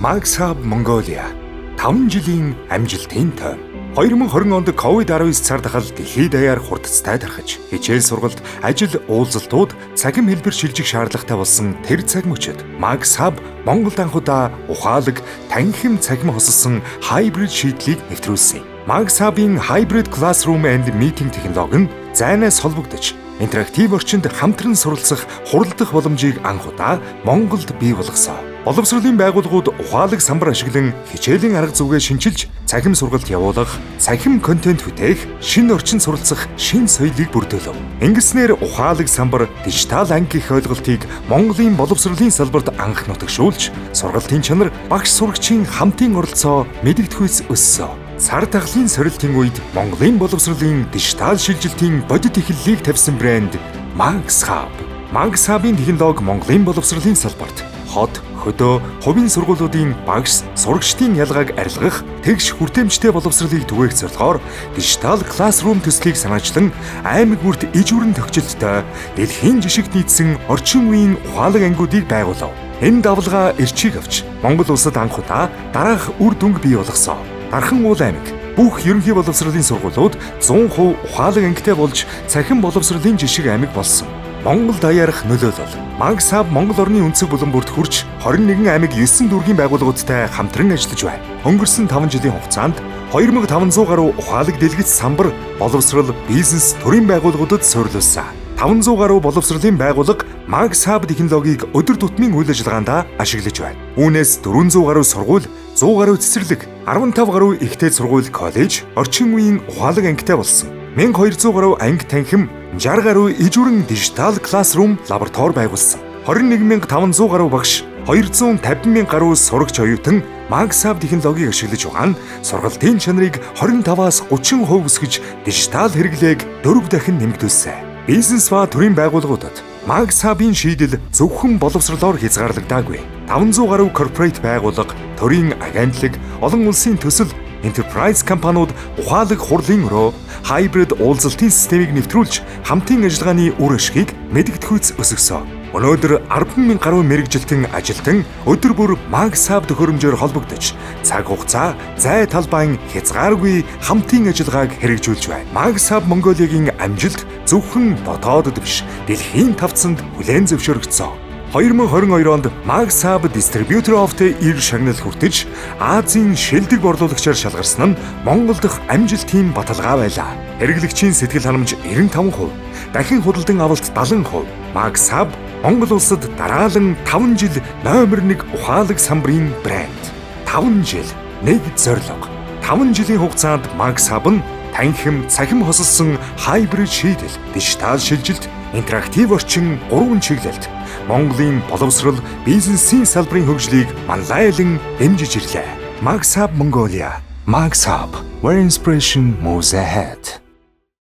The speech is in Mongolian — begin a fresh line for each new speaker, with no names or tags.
Max Hub Mongolia 5 жилийн амжилтын тойм. 2020 онд COVID-19 цар тахал дэлхийд даяар хурдцтай тархаж, хичээл сургалт, ажил уулзалтууд цахим хэлбэр шилжих шаардлагатай болсон тэр цаг мөчид Max Hub Монголд анхудаа ухаалаг, танхим цахим хосолсон hybrid шийдлийг нэвтрүүлсэн. Max Hub-ийн Hybrid Classroom and Meeting технологи нь зайнаас холбогдож, интерактив орчинд хамтран суралцах, хуралдах боломжийг анхудаа Монголд бий болгосон. Боловсролын байгууллагууд ухаалаг самбар ашиглан хичээлийн арга зүйгээ шинчилж, цахим сургалт явуулах, цахим контент бүтээх, шинэ орчин суралцах шинэ соёлыг бүрдүүлв. Ингэснээр ухаалаг самбар дижитал анги гэх ойлголтыг Монголын боловсролын салбарт анх нутагшуулж, сургалтын чанар багш сурагчийн хамтын оролцоо мэдэгдэхүйц өссөн. Цар тахлын сорилтын үед Монголын боловсролын дижитал шилжилтийн бодит эхлэлийг тавьсан брэнд Max Hub. Max Hub-ийн технологи Монголын боловсролын салбарт хот, хөдөө, хувийн сургуулиудын багш, сурагчдын ялгааг арилгах, тэгш хүртээмжтэй боловсролыг түгээх зорилгоор дижитал классрум төслийг санаачлан аймаг бүрт иж бүрэн тохижилттой дэлхийн жишигт нийцсэн орчин үеийн ухаалаг ангиудыг байгуулав. Энэ давлгаа эрчийг авч Монгол улсад анхудаа дараах үр дүнг бий болгосон. Дархан уул аймаг бүх ерөнхий боловсролын сургуулиуд 100% ухаалаг ангитай болж цахим боловсролын жишг аймаг болсон. Монгол даяарх нөлөөлөл. Max Hub Монгол орны өнцөг булан бүрт хурж 21 аймаг 9 дүүргийн байгууллагуудтай хамтран ажиллаж байна. Өнгөрсөн 5 жилийн хугацаанд 2500 гаруй ухаалаг дэлгэц самбар, боловсрол, бизнес, төрийн байгууллагуудад суурилсан. 500 гаруй боловсролын байгууллага Max Hub технологиг өдөр тутмын үйл ажиллагаанд ашиглаж байна. Үүнээс 400 гаруй сургууль, 100 гаруй цэцэрлэг, 15 гаруй ихтэй сургууль, коллеж орчин үеийн ухаалаг ангитай болсон. 1200 гаруй анги танхим, 60 гаруй иж бүрэн дижитал классрум лаборатори байгуулсан. 21500 гаруй багш, 250,000 гаруй сурагч оюутан Max Hub технологиг ашиглаж байгаа нь сургалтын чанарыг 25-аас 30% өсгөж дижитал хэрэглээг 4 дахин нэмэгдүүлсэн. Бизнес ба төрийн байгууллагуудад Max Hub-ийн шийдэл зөвхөн боловсролоор хязгаарлагдаагүй. 500 гаруй корпорэт байгууллага, төрийн агентлаг, олон улсын төсөл, enterprise компаниуд ухаалаг хурлын өрөө, hybrid уулзалтын системийг нэвтрүүлж хамтын ажиллагааны үр ашгийг мэдэгдэхүйц өсгсөн. Өнөөдөр 10,000 гаруй мэргэжилтэн ажилтан өдөр бүр Max Hub төхөөрөмжөөр холбогдож, цаг хугацаа, зай талбайн хязгааргүй хамтын ажиллагааг хэрэгжүүлж байна. Max Hub Mongolia-гийн амжилт зөвхөн дотоодод биш, дэлхийн тавцанд хүлээн зөвшөөрөгдсөн. 2022 онд Max Hub Distributor of the Year шагнал хүртэж, Азийн шилдэг борлуулагчаар шалгарсан нь Монгол дахь амжилтын баталгаа байлаа. Хэрэглэгчийн сэтгэл ханамж 95%, дахин худалдан авалт 70%. Max Hub Монгол улсад дараалан 5 жил номер 1 ухаалаг самбарын брэнд. 5 жил, нэг зорилго. 5 жилийн хугацаанд Max Hub нь танхим, цахим хосолсон хайбрид шийдэл, дижитал шилжилт, интерактив орчин 3 чиглэлд Монголын боловсрол, бизнесийн салбарын хөгжлийг манлайлан дэмжиж ирлээ. Max Hub Mongolia. Max Hub, where inspiration moves ahead.